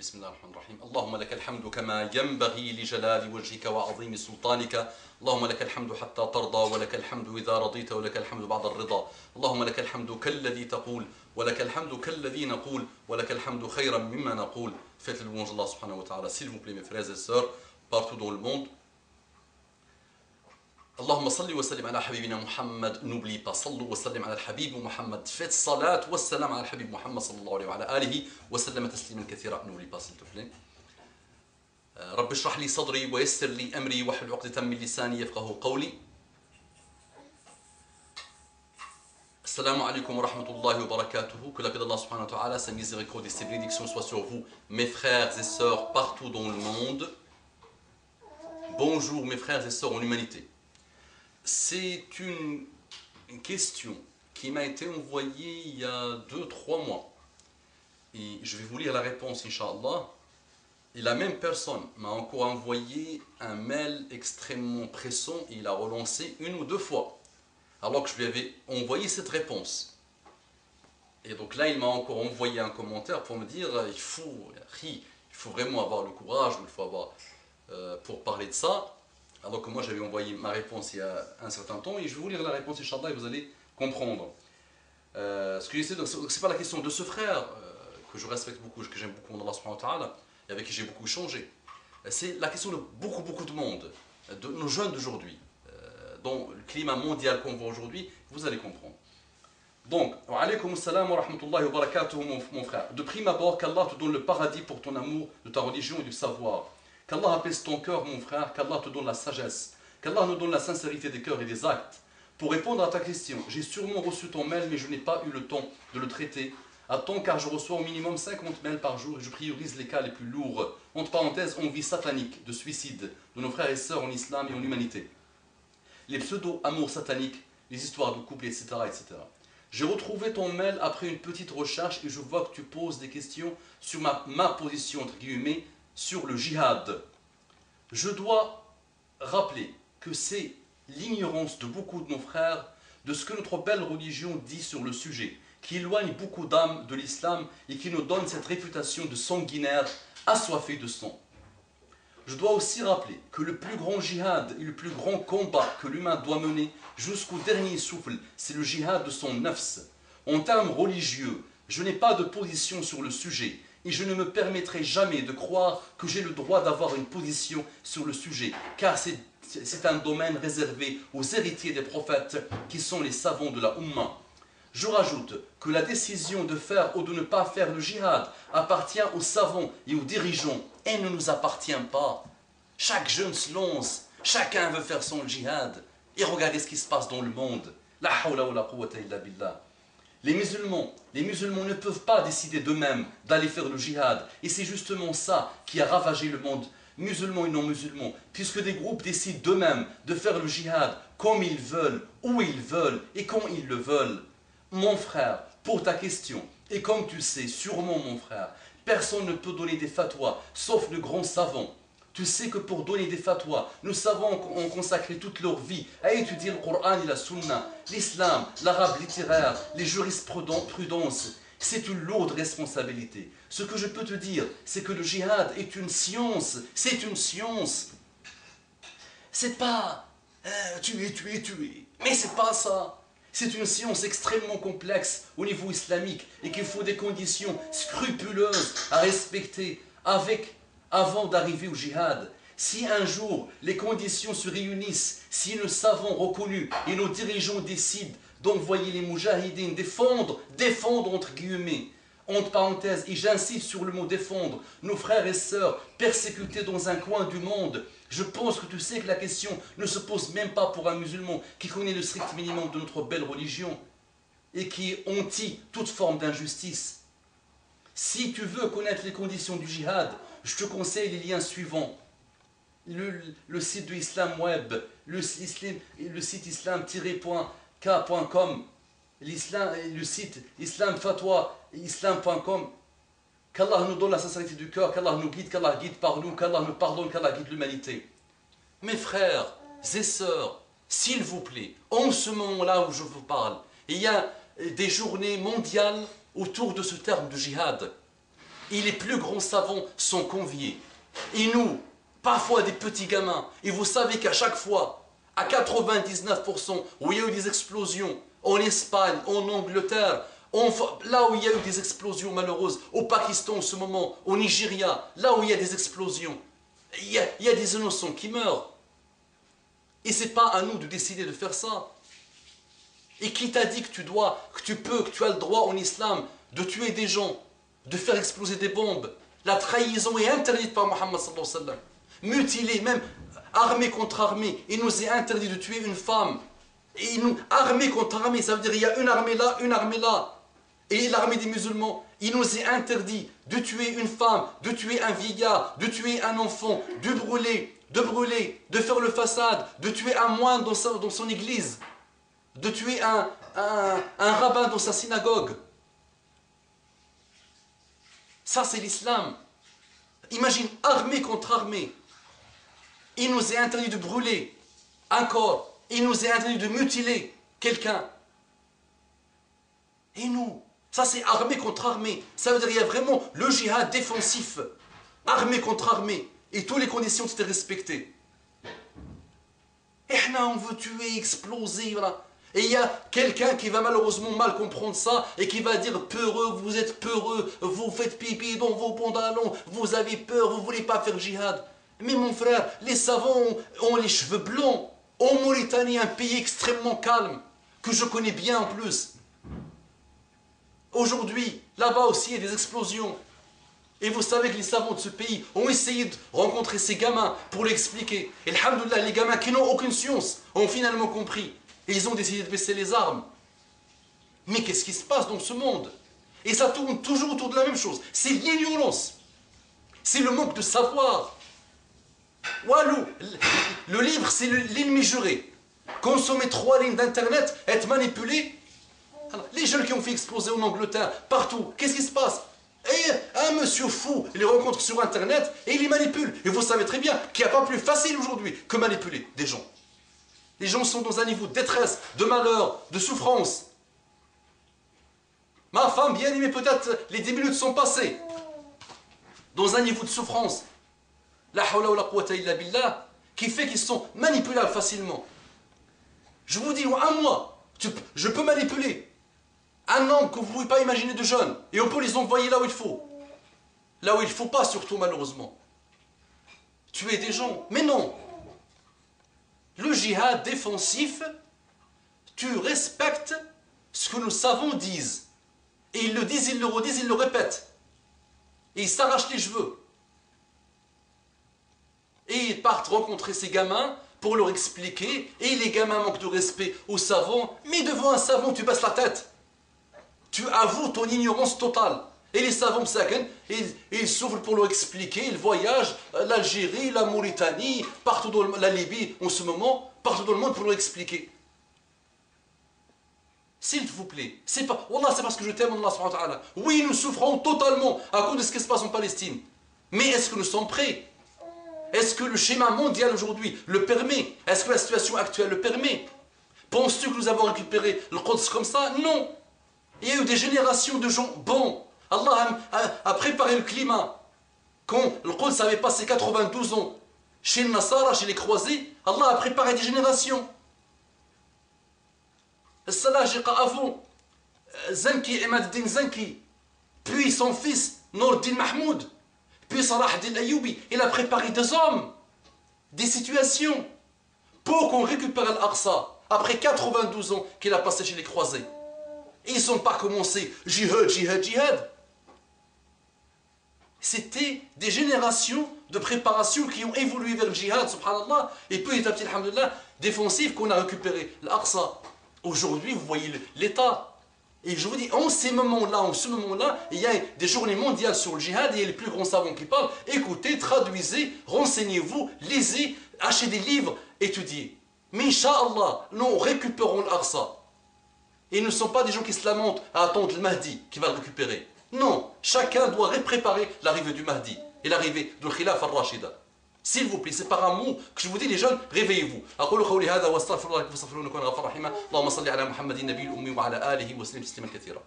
بسم الله الرحمن الرحيم. اللهم لك الحمد كما ينبغي لجلال وجهك وعظيم سلطانك. اللهم لك الحمد حتى ترضى ولك الحمد إذا رضيت ولك الحمد بعد الرضا. اللهم لك الحمد كالذي تقول ولك الحمد كالذي نقول ولك الحمد خيرا مما نقول. Faites le louange d'Allah subhanahu wa ta'ala, s'il vous plaît mes frères et sœurs, partout dans le monde. اللهم صل وسلم على حبيبنا محمد. N'oublie pas, صلوا وسلم على الحبيب محمد. Faites salat wa salam على الحبيب محمد صلى الله عليه وعلى آله وسلم تسليما كثيرا. N'oublie pas s'il te plaît. رب اشرح لي صدري ويسر لي أمري واحلل عقدة من لساني يفقهوا قولي. Assalamu alaikum wa rahmatullahi wa barakatuhu. Que la paix d'Allah subhanahu wa ta'ala, sa miséricorde et ses bénédictions soient sur vous, mes frères et sœurs partout dans le monde. Bonjour mes frères et sœurs en humanité. C'est une question qui m'a été envoyée il y a 2-3 mois. Et je vais vous lire la réponse, Inch'Allah. Et la même personne m'a encore envoyé un mail extrêmement pressant et il a relancé 1 ou 2 fois. Alors que je lui avais envoyé cette réponse. Et donc là, il m'a encore envoyé un commentaire pour me dire il faut vraiment avoir le courage, il faut avoir pour parler de ça. Alors que moi, j'avais envoyé ma réponse il y a un certain temps et je vais vous lire la réponse, Inch'Allah, et vous allez comprendre. Ce que j'essaie de c'est pas la question de ce frère que je respecte beaucoup, que j'aime beaucoup, Allah subhanahu wa ta'ala, et avec qui j'ai beaucoup échangé. C'est la question de beaucoup de monde, de nos jeunes d'aujourd'hui. Dans le climat mondial qu'on voit aujourd'hui, vous allez comprendre. Donc, wa alaykoum assalam wa rahmatullahi wa barakatuhu mon frère. De prime abord, qu'Allah te donne le paradis pour ton amour de ta religion et du savoir. Qu'Allah apaise ton cœur mon frère, qu'Allah te donne la sagesse. Qu'Allah nous donne la sincérité des cœurs et des actes. Pour répondre à ta question, j'ai sûrement reçu ton mail mais je n'ai pas eu le temps de le traiter. Attends car je reçois au minimum 50 mails par jour et je priorise les cas les plus lourds. Entre parenthèses, envie satanique, de suicide de nos frères et sœurs en islam et en humanité. Les pseudo-amours sataniques, les histoires de couple, etc. etc. J'ai retrouvé ton mail après une petite recherche et je vois que tu poses des questions sur ma position, entre guillemets, sur le djihad. Je dois rappeler que c'est l'ignorance de beaucoup de nos frères de ce que notre belle religion dit sur le sujet, qui éloigne beaucoup d'âmes de l'islam et qui nous donne cette réputation de sanguinaire assoiffé de sang. Je dois aussi rappeler que le plus grand djihad et le plus grand combat que l'humain doit mener jusqu'au dernier souffle, c'est le djihad de son nafs. En termes religieux, je n'ai pas de position sur le sujet et je ne me permettrai jamais de croire que j'ai le droit d'avoir une position sur le sujet, car c'est un domaine réservé aux héritiers des prophètes qui sont les savants de la Ummah. Je rajoute que la décision de faire ou de ne pas faire le djihad appartient aux savants et aux dirigeants et ne nous appartient pas. Chaque jeune se lance, chacun veut faire son djihad. Et regardez ce qui se passe dans le monde. La hawla wa la quwwata illa billah. Les musulmans ne peuvent pas décider d'eux-mêmes d'aller faire le djihad. Et c'est justement ça qui a ravagé le monde musulman et non musulman, puisque des groupes décident d'eux-mêmes de faire le djihad comme ils veulent, où ils veulent et quand ils le veulent. Mon frère, pour ta question, et comme tu sais, sûrement mon frère, personne ne peut donner des fatwas, sauf le grand savant. Tu sais que pour donner des fatwas, nos savants ont consacré toute leur vie à étudier le Coran et la Sunna, l'islam, l'arabe littéraire, les jurisprudences. C'est une lourde responsabilité. Ce que je peux te dire, c'est que le djihad est une science. C'est une science. C'est pas tuer. Mais c'est pas ça. C'est une science extrêmement complexe au niveau islamique et qu'il faut des conditions scrupuleuses à respecter avant d'arriver au djihad. Si un jour les conditions se réunissent, si nos savants reconnus et nos dirigeants décident d'envoyer les moujahidines défendre entre guillemets, entre parenthèses, et j'insiste sur le mot défendre, nos frères et sœurs persécutés dans un coin du monde, je pense que tu sais que la question ne se pose même pas pour un musulman qui connaît le strict minimum de notre belle religion et qui hontit toute forme d'injustice. Si tu veux connaître les conditions du djihad, je te conseille les liens suivants. Le site de Islam Web, le site islam-k.com, le site islamfatwa-islam.com. Qu'Allah nous donne la sincérité du cœur, qu'Allah nous guide, qu'Allah guide par nous, qu'Allah nous pardonne, qu'Allah guide l'humanité. Mes frères et sœurs, s'il vous plaît, en ce moment-là où je vous parle, il y a des journées mondiales autour de ce terme de djihad. et les plus grands savants sont conviés. Et nous, parfois des petits gamins, et vous savez qu'à chaque fois, à 99%, où il y a eu des explosions, en Espagne, en Angleterre, là où il y a eu des explosions malheureuses, au Pakistan en ce moment, au Nigeria, là où il y a des explosions, il y a des innocents qui meurent. Et ce n'est pas à nous de décider de faire ça. Et qui t'a dit que tu dois, que tu peux, que tu as le droit en islam de tuer des gens, de faire exploser des bombes? La trahison est interdite par Mohammed sallallahu alayhi wa sallam. Mutiler, même armée contre armée, il nous est interdit de tuer une femme. Et nous, armée contre armée, ça veut dire il y a une armée là, une armée là. Et l'armée des musulmans, il nous est interdit de tuer une femme, de tuer un vieillard, de tuer un enfant, de brûler, de faire le façade, de tuer un moine dans son église, de tuer un rabbin dans sa synagogue. Ça, c'est l'islam. Imagine, armée contre armée. Il nous est interdit de brûler un corps. Il nous est interdit de mutiler quelqu'un. Et nous, ça c'est armée contre armée. Ça veut dire qu'il y a vraiment le djihad défensif. Armée contre armée. Et toutes les conditions étaient respectées. Et là, on veut tuer, exploser, voilà. Et il y a quelqu'un qui va malheureusement mal comprendre ça et qui va dire peureux, vous êtes peureux, vous faites pipi dans vos pantalons, vous avez peur, vous ne voulez pas faire djihad. Mais mon frère, les savants ont les cheveux blancs. En Mauritanie, un pays extrêmement calme, que je connais bien en plus. Aujourd'hui, là-bas aussi, il y a des explosions. Et vous savez que les savants de ce pays ont essayé de rencontrer ces gamins pour l'expliquer. Et alhamdoulilah, les gamins qui n'ont aucune science ont finalement compris. Et ils ont décidé de baisser les armes. Mais qu'est-ce qui se passe dans ce monde? Et ça tourne toujours autour de la même chose. C'est l'ignorance. C'est le manque de savoir. Walou, le livre, c'est l'ennemi juré. Consommer 3 lignes d'internet, être manipulé. Alors, les jeunes qui ont fait exploser en Angleterre, partout, qu'est-ce qui se passe? Et un monsieur fou, il les rencontre sur internet et il les manipule. Et vous savez très bien qu'il n'y a pas plus facile aujourd'hui que manipuler des gens. Les gens sont dans un niveau de détresse, de malheur, de souffrance. Ma femme bien aimée, peut-être les 10 minutes sont passées. Dans un niveau de souffrance. La hawla wa la quwwata illa billah, qui fait qu'ils sont manipulables facilement. Je vous dis, un mois, je peux manipuler un homme que vous ne pouvez pas imaginer de jeune. Et on peut les envoyer là où il faut. Là où il ne faut pas, surtout malheureusement. Tuer des gens. Mais non. Le djihad défensif, tu respectes ce que nos savants disent. Et ils le disent, ils le redisent, ils le répètent. Et ils s'arrachent les cheveux. Et ils partent rencontrer ces gamins pour leur expliquer. Et les gamins manquent de respect aux savants. Mais devant un savant, tu baisses la tête. Tu avoues ton ignorance totale. Et les savants saken, ils souffrent pour leur expliquer. Ils voyagent l'Algérie, la Mauritanie, partout dans la Libye en ce moment, partout dans le monde pour leur expliquer. S'il vous plaît, c'est pas, Wallah, c'est parce que je t'aime, Allah subhanahu wa ta'ala. Oui, nous souffrons totalement à cause de ce qui se passe en Palestine. Mais est-ce que nous sommes prêts? Est-ce que le schéma mondial aujourd'hui le permet? Est-ce que la situation actuelle le permet? Penses-tu que nous avons récupéré le Quds comme ça? Non. Il y a eu des générations de gens bons. Allah a préparé le climat. Quand le Quds avait passé 92 ans chez le Nasara, chez les croisés, Allah a préparé des générations. Salajiqa avant, Zanki, Emad-Din Zanki, puis son fils, Nour-Din Mahmoud, puis Salah Din Ayyubi, il a préparé des hommes, des situations, pour qu'on récupère l'Aqsa, après 92 ans qu'il a passé chez les croisés. Et ils n'ont pas commencé jihad, jihad, jihad. C'était des générations de préparation qui ont évolué vers le jihad, subhanallah, et petit à petit, alhamdulillah, défensif qu'on a récupéré l'Aqsa. Aujourd'hui, vous voyez l'état. Et je vous dis, en ce moment-là, il y a des journées mondiales sur le djihad, et il y a les plus grands savants qui parlent. Écoutez, traduisez, renseignez-vous, lisez, achetez des livres, étudiez. Mais Inch'Allah, nous récupérons l'Aqsa. Et ils ne sont pas des gens qui se lamentent à attendre le Mahdi qui va le récupérer. Non, chacun doit préparer l'arrivée du Mahdi et l'arrivée de Khilaf al-Rashida. S'il vous plaît, c'est par amour que je vous dis, les jeunes, réveillez-vous. أقول قولي هذا واستغفر الله لكم واستغفروه إنه كان غفورا رحيما اللهم صل على محمد النبي الأمي وعلى آله وسلم تسليما كثيرا.